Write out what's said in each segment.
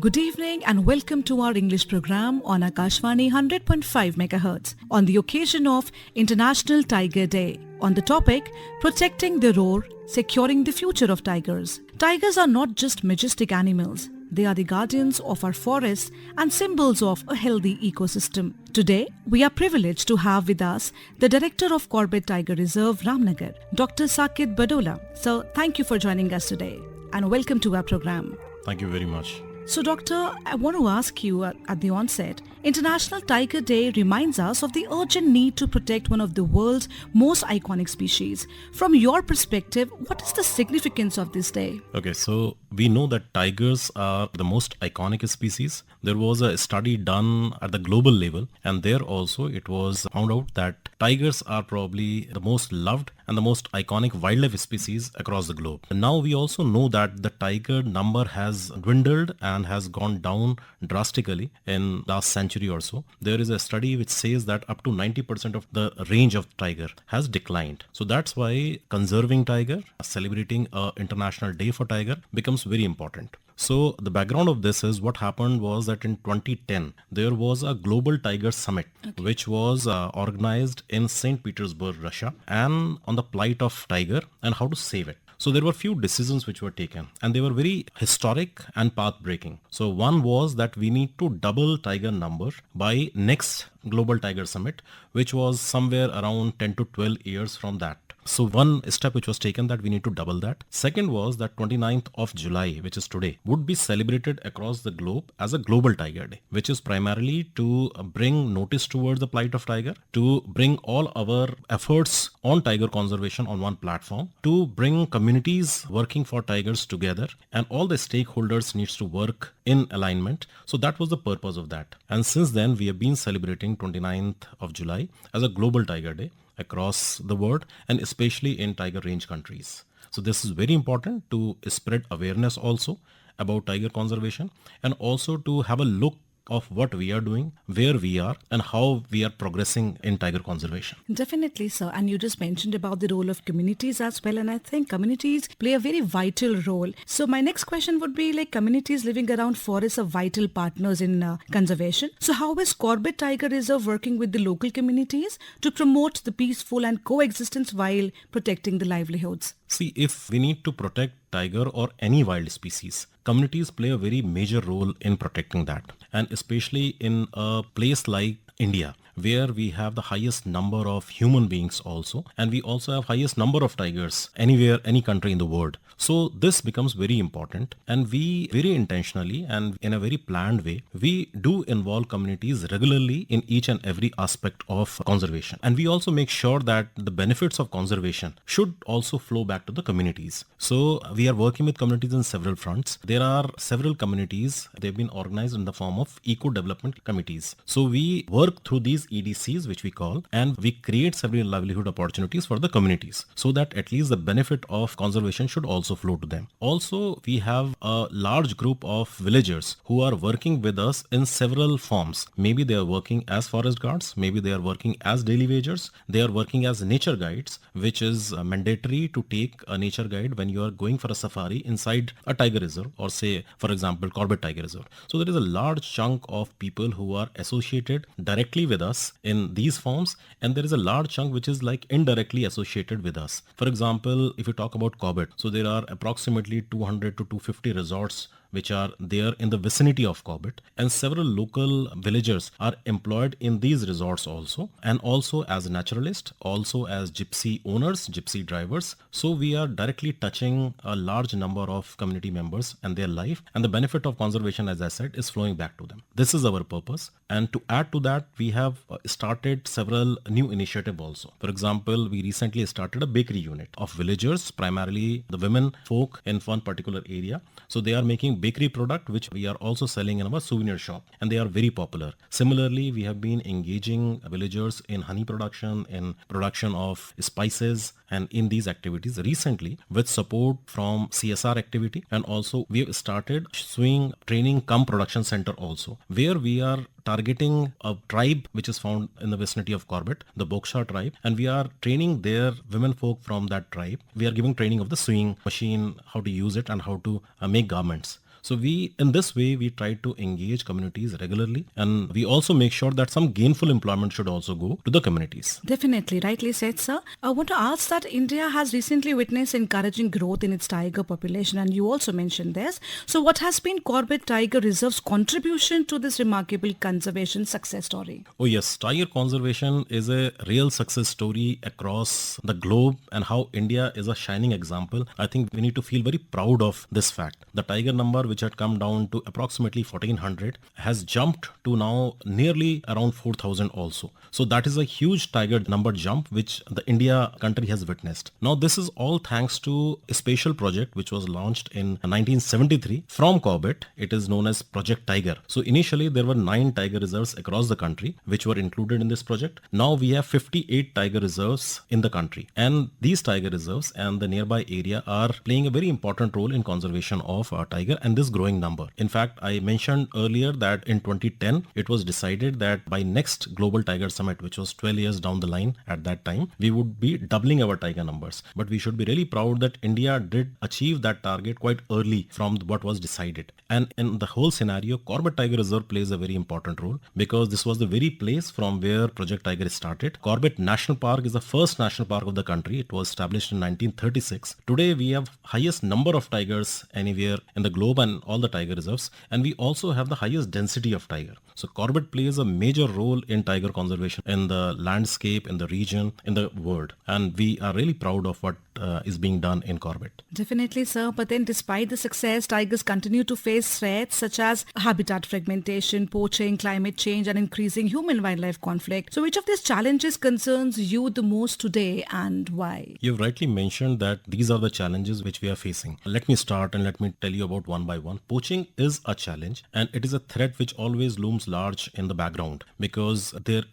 Good evening and welcome to our English program on AKASHVANI 100.5 MHz on the occasion of International Tiger Day. On the topic, Protecting the Roar, Securing the Future of Tigers. Tigers are not just majestic animals. They are the guardians of our forests and symbols of a healthy ecosystem. Today, we are privileged to have with us the Director of Corbett Tiger Reserve, Ramnagar, Dr. Saket Badola. So, thank you for joining us today and welcome to our program. Thank you very much. So, Doctor, I want to ask you at the onset, International Tiger Day reminds us of the urgent need to protect one of the world's most iconic species. From your perspective, what is the significance of this day? Okay, so we know that tigers are the most iconic species. There was a study done at the global level, and there also it was found out that tigers are probably the most loved and the most iconic wildlife species across the globe. And now we also know that the tiger number has dwindled and has gone down drastically in last century or so. There is a study which says that up to 90% of the range of tiger has declined. So that's why conserving tiger, celebrating an international day for tiger becomes very important. So the background of this is what happened was that in 2010, there was a global tiger summit, which was organized in St. Petersburg, Russia, and on the plight of tiger and how to save it. So there were few decisions which were taken and they were very historic and path breaking. So one was that we need to double tiger number by next global tiger summit, which was somewhere around 10 to 12 years from that. So one step which was taken that we need to double that. Second was that 29th of July, which is today, would be celebrated across the globe as a global tiger day, which is primarily to bring notice towards the plight of tiger, to bring all our efforts on tiger conservation on one platform, to bring communities working for tigers together, and all the stakeholders needs to work in alignment. So that was the purpose of that. And since then, we have been celebrating 29th of July as a global tiger day across the world and especially in tiger range countries. So this is very important to spread awareness also about tiger conservation and also to have a look of what we are doing, where we are and how we are progressing in tiger conservation. Definitely, sir. And you just mentioned about the role of communities as well. And I think communities play a very vital role. So my next question would be like communities living around forests are vital partners in conservation. So how is Corbett Tiger Reserve working with the local communities to promote the peaceful and coexistence while protecting the livelihoods? See, if we need to protect tiger or any wild species, communities play a very major role in protecting that. And especially in a place like India, where we have the highest number of human beings also, and we also have highest number of tigers anywhere, any country in the world. So this becomes very important, and we very intentionally and in a very planned way, we do involve communities regularly in each and every aspect of conservation. And we also make sure that the benefits of conservation should also flow back to the communities. So we are working with communities in several fronts. There are several communities, they've been organized in the form of eco-development committees. So we work through these EDCs, which we call, and we create several livelihood opportunities for the communities so that at least the benefit of conservation should also flow to them. Also, we have a large group of villagers who are working with us in several forms. Maybe they are working as forest guards, maybe they are working as daily wagers, they are working as nature guides, which is mandatory to take a nature guide when you are going for a safari inside a tiger reserve or say, for example, Corbett Tiger Reserve. So there is a large chunk of people who are associated directly with us in these forms, and there is a large chunk which is like indirectly associated with us. For example, if you talk about Corbett, so there are approximately 200 to 250 resorts which are there in the vicinity of Corbett, and several local villagers are employed in these resorts also, and also as naturalists, also as gypsy owners, gypsy drivers. So we are directly touching a large number of community members and their life, and the benefit of conservation, as I said, is flowing back to them. This is our purpose, and to add to that, we have started several new initiatives also. For example, we recently started a bakery unit of villagers, primarily the women folk in one particular area. So they are making bakery product which we are also selling in our souvenir shop, and they are very popular. Similarly, we have been engaging villagers in honey production, in production of spices, and in these activities recently with support from CSR activity, and also we have started sewing training cum production center also, where we are targeting a tribe which is found in the vicinity of Corbett, the Boksha tribe, and we are training their women folk from that tribe. We are giving training of the sewing machine, how to use it and how to make garments. So in this way, we try to engage communities regularly, and we also make sure that some gainful employment should also go to the communities. Definitely, rightly said, sir. I want to ask that India has recently witnessed encouraging growth in its tiger population, and you also mentioned this. So what has been Corbett Tiger Reserve's contribution to this remarkable conservation success story? Oh yes, tiger conservation is a real success story across the globe, and how India is a shining example. I think we need to feel very proud of this fact. The tiger number, which had come down to approximately 1400, has jumped to now nearly around 4000 also. So that is a huge tiger number jump which the India country has witnessed. Now this is all thanks to a special project which was launched in 1973 from Corbett. It is known as Project Tiger. So initially there were 9 tiger reserves across the country which were included in this project. Now we have 58 tiger reserves in the country, and these tiger reserves and the nearby area are playing a very important role in conservation of tiger and this growing number. In fact, I mentioned earlier that in 2010 it was decided that by next Global Tiger Summit, which was 12 years down the line at that time, we would be doubling our tiger numbers. But we should be really proud that India did achieve that target quite early from what was decided. And in the whole scenario, Corbett Tiger Reserve plays a very important role because this was the very place from where Project Tiger started. Corbett National Park is the first national park of the country. It was established in 1936. Today we have highest number of tigers anywhere in the globe and all the tiger reserves, and we also have the highest density of tiger. So Corbett plays a major role in tiger conservation in the landscape, in the region, in the world, and we are really proud of what is being done in Corbett. Definitely, sir. But then despite the success, tigers continue to face threats such as habitat fragmentation, poaching, climate change, and increasing human-wildlife conflict. So which of these challenges concerns you the most today, and why? You've rightly mentioned that these are the challenges which we are facing. Let me start and let me tell you about one by one. Poaching is a challenge, and it is a threat which always looms large in the background because there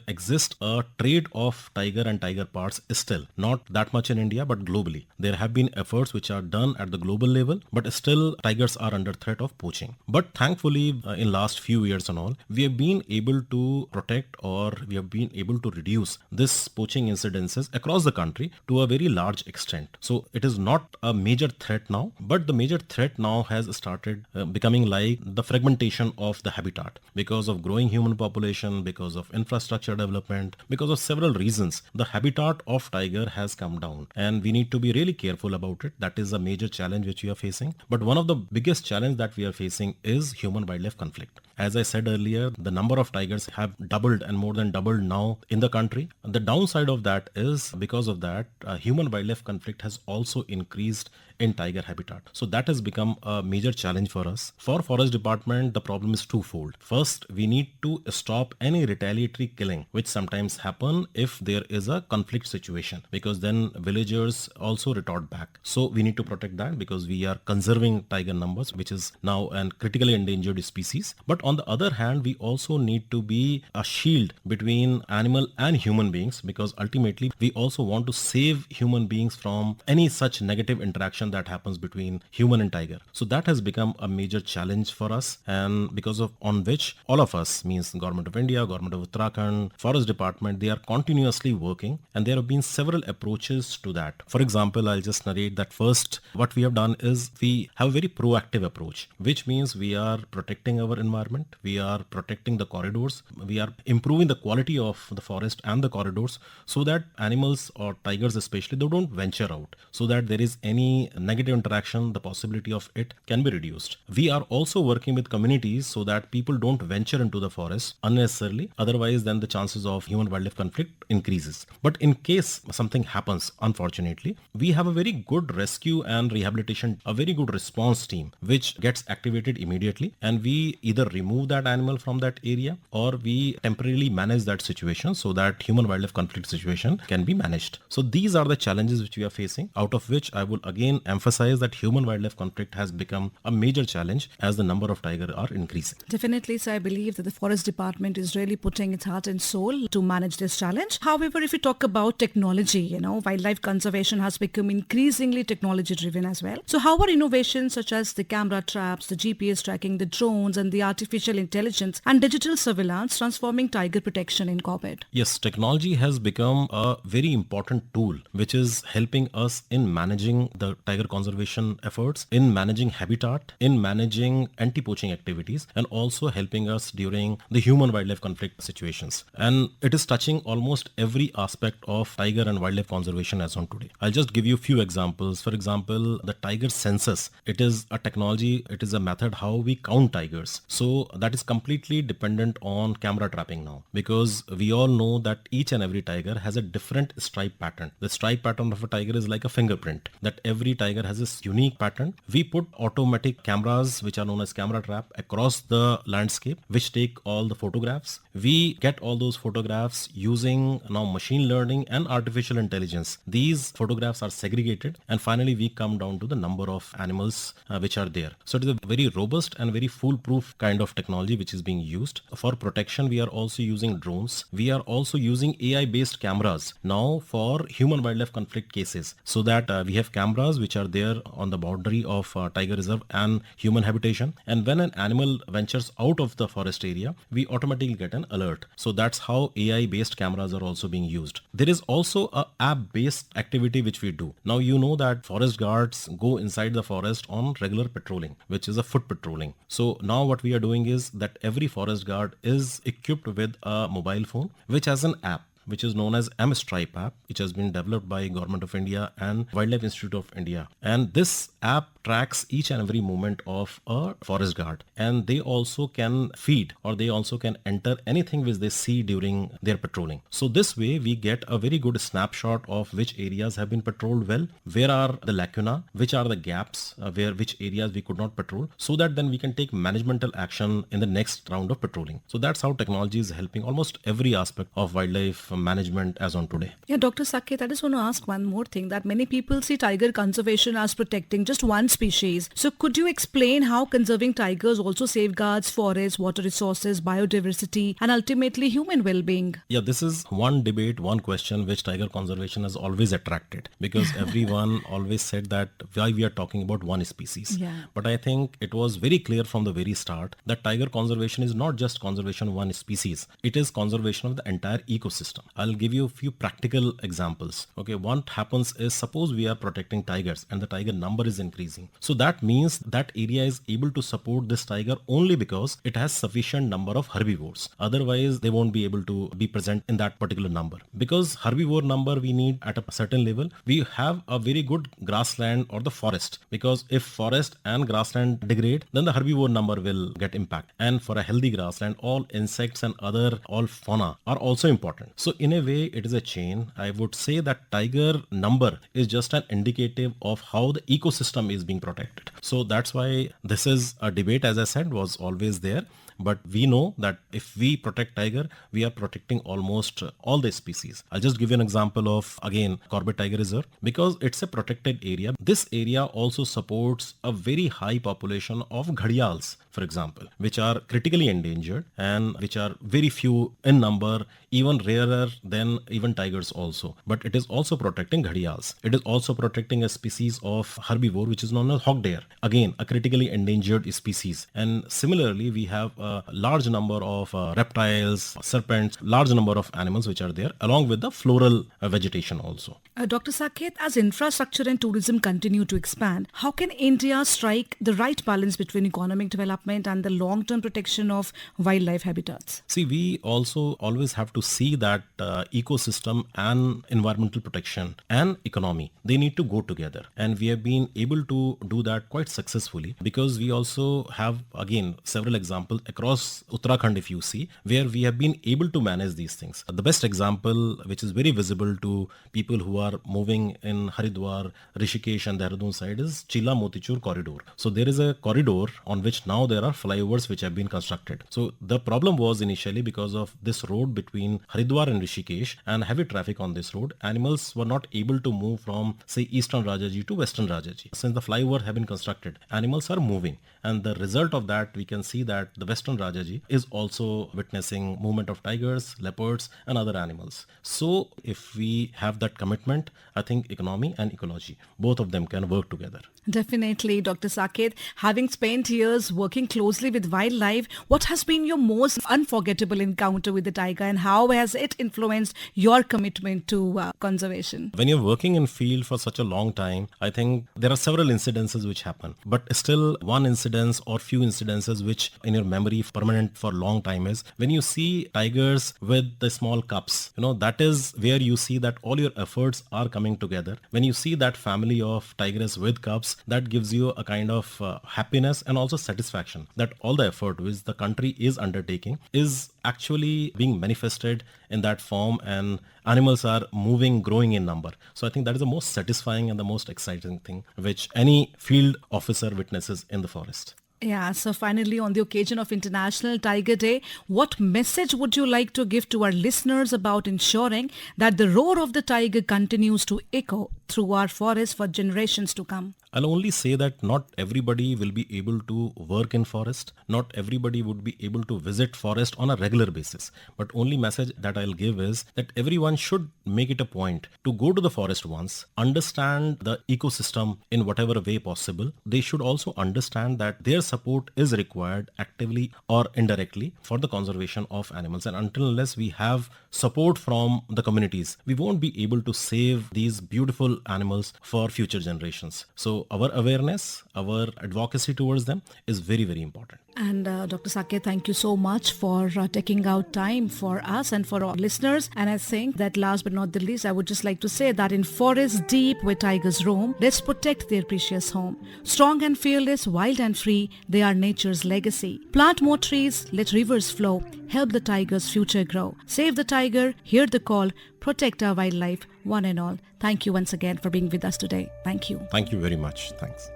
exists a trade of tiger and tiger parts still. Not that much in India, but globally. There have been efforts which are done at the global level, but still tigers are under threat of poaching. But thankfully, in last few years and all, we have been able to protect, or we have been able to reduce this poaching incidences across the country to a very large extent. So it is not a major threat now, but the major threat now has started becoming like the fragmentation of the habitat because of growing human population, because of infrastructure development, because of several reasons. The habitat of tiger has come down, and we need to be really careful about it. That is a major challenge which we are facing. But one of the biggest challenge that we are facing is human wildlife conflict. As I said earlier, the number of tigers have doubled and more than doubled now in the country. The downside of that is because of that, human wildlife conflict has also increased in tiger habitat. So that has become a major challenge for us. For Forest Department, the problem is twofold. First, we need to stop any retaliatory killing, which sometimes happen if there is a conflict situation, because then villagers also retort back. So we need to protect that because we are conserving tiger numbers, which is now a critically endangered species. But on the other hand, we also need to be a shield between animal and human beings, because ultimately we also want to save human beings from any such negative interaction that happens between human and tiger. So that has become a major challenge for us, and because of on which all of us, means Government of India, Government of Uttarakhand, Forest Department, they are continuously working, and there have been several approaches to that. For example, I'll just narrate that first, what we have done is we have a very proactive approach, which means we are protecting our environment, we are protecting the corridors, we are improving the quality of the forest and the corridors so that animals, or tigers especially, they don't venture out, so that there is any negative interaction, the possibility of it can be reduced. We are also working with communities so that people don't venture into the forest unnecessarily, otherwise then the chances of human wildlife conflict increases. But in case something happens, unfortunately, we have a very good rescue and rehabilitation, a very good response team which gets activated immediately, and we either remove that animal from that area or we temporarily manage that situation so that human wildlife conflict situation can be managed. So these are the challenges which we are facing, out of which I will again emphasize that human wildlife conflict has become a major challenge as the number of tigers are increasing. Definitely, so I believe that the Forest Department is really putting its heart and soul to manage this challenge. However, if we talk about technology, wildlife conservation has become increasingly technology driven as well. So how are innovations such as the camera traps, the GPS tracking, the drones, and the artificial artificial intelligence and digital surveillance transforming tiger protection in Corbett? Yes, technology has become a very important tool which is helping us in managing the tiger conservation efforts, in managing habitat, in managing anti-poaching activities, and also helping us during the human-wildlife conflict situations. And it is touching almost every aspect of tiger and wildlife conservation as on today. I'll just give you a few examples. For example, the tiger census. It is a technology, it is a method how we count tigers. So that is completely dependent on camera trapping now, because we all know that each and every tiger has a different stripe pattern. The stripe pattern of a tiger is like a fingerprint, that every tiger has this unique pattern. We put automatic cameras, which are known as camera trap, across the landscape, which take all the photographs. We get all those photographs using now machine learning and artificial intelligence. These photographs are segregated, and finally we come down to the number of animals which are there. So it is a very robust and very foolproof kind of technology which is being used. For protection, we are also using drones. We are also using AI based cameras now for human wildlife conflict cases, so that we have cameras which are there on the boundary of tiger reserve and human habitation, and when an animal ventures out of the forest area, we automatically get an alert. So that's how AI based cameras are also being used. There is also a app based activity which we do. Now you know that forest guards go inside the forest on regular patrolling, which is a foot patrolling. So now what we are doing is that every forest guard is equipped with a mobile phone which has an app which is known as M-Stripe app, which has been developed by Government of India and Wildlife Institute of India. And this app tracks each and every movement of a forest guard, and they also can feed or they also can enter anything which they see during their patrolling. So this way we get a very good snapshot of which areas have been patrolled well, where are the lacuna, which are the gaps, which areas we could not patrol, so that then we can take managemental action in the next round of patrolling. So that's how technology is helping almost every aspect of wildlife management as on today. Yeah, Dr. Saket, I just want to ask one more thing, that many people see tiger conservation as protecting just one species. So could you explain how conserving tigers also safeguards forests, water resources, biodiversity, and ultimately human well-being? Yeah, this is one debate, one question which tiger conservation has always attracted, because everyone always said that why we are talking about one species. Yeah. But I think it was very clear from the very start that tiger conservation is not just conservation of one species. It is conservation of the entire ecosystem. I'll give you a few practical examples. Okay, what happens is, suppose we are protecting tigers and the tiger number is increasing. So that means that area is able to support this tiger only because it has sufficient number of herbivores. Otherwise, they won't be able to be present in that particular number. Because herbivore number we need at a certain level, we have a very good grassland or the forest. Because if forest and grassland degrade, then the herbivore number will get impact. And for a healthy grassland, all insects and all fauna are also important. So in a way, it is a chain. I would say that tiger number is just an indicative of how the ecosystem is being protected. So that's why this is a debate, as I said, was always there. But we know that if we protect tiger, we are protecting almost all the species. I'll just give you an example of, again, Corbett Tiger Reserve. Because it's a protected area, this area also supports a very high population of gharials, for example, which are critically endangered and which are very few in number, even rarer than even tigers also. But it is also protecting gharials. It is also protecting a species of herbivore which is known as hog deer. Again, a critically endangered species. And similarly, we have a large number of reptiles, serpents, large number of animals which are there, along with the floral vegetation also. Dr. Saket, as infrastructure and tourism continue to expand, how can India strike the right balance between economic development and the long-term protection of wildlife habitats? See, we also always have to see that ecosystem and environmental protection and economy, they need to go together. And we have been able to do that quite successfully, because we also have, again, several examples across Uttarakhand, if you see, where we have been able to manage these things. The best example, which is very visible to people who are moving in Haridwar, Rishikesh and Dehradun side, is Chila Motichur corridor. So there is a corridor on which now there are flyovers which have been constructed. So the problem was initially because of this road between Haridwar and Rishikesh and heavy traffic on this road, animals were not able to move from, say, Eastern Rajaji to Western Rajaji. since the flyover have been constructed, animals are moving. And the result of that, we can see that the Western Rajaji is also witnessing movement of tigers, leopards and other animals. So if we have that commitment, I think economy and ecology, both of them can work together. Definitely, Dr. Saket. Having spent years working closely with wildlife, what has been your most unforgettable encounter with the tiger and how has it influenced your commitment to conservation? When you're working in field for such a long time, I think there are several incidences which happen. But still one incidence or few incidences which in your memory permanent for a long time is when you see tigers with the small cubs. That is where you see that all your efforts are coming together. When you see that family of tigers with cubs, that gives you a kind of happiness and also satisfaction that all the effort which the country is undertaking is actually being manifested in that form, and animals are moving, growing in number. So I think that is the most satisfying and the most exciting thing which any field officer witnesses in the forest. Yeah, so finally, on the occasion of International Tiger Day, what message would you like to give to our listeners about ensuring that the roar of the tiger continues to echo through our forests for generations to come? I'll only say that not everybody will be able to work in forest. Not everybody would be able to visit forest on a regular basis. But only message that I'll give is that everyone should make it a point to go to the forest once, understand the ecosystem in whatever way possible. They should also understand that their support is required actively or indirectly for the conservation of animals. And unless we have support from the communities, we won't be able to save these beautiful animals for future generations. So our awareness, our advocacy towards them is very, very important. And Dr. Saket, thank you so much for taking out time for us and for our listeners. And I think that last but not the least, I would just like to say that in forests deep where tigers roam, let's protect their precious home. Strong and fearless, wild and free, they are nature's legacy. Plant more trees, let rivers flow, help the tiger's future grow. Save the tiger, hear the call, protect our wildlife, one and all. Thank you once again for being with us today. Thank you. Thank you very much. Thanks.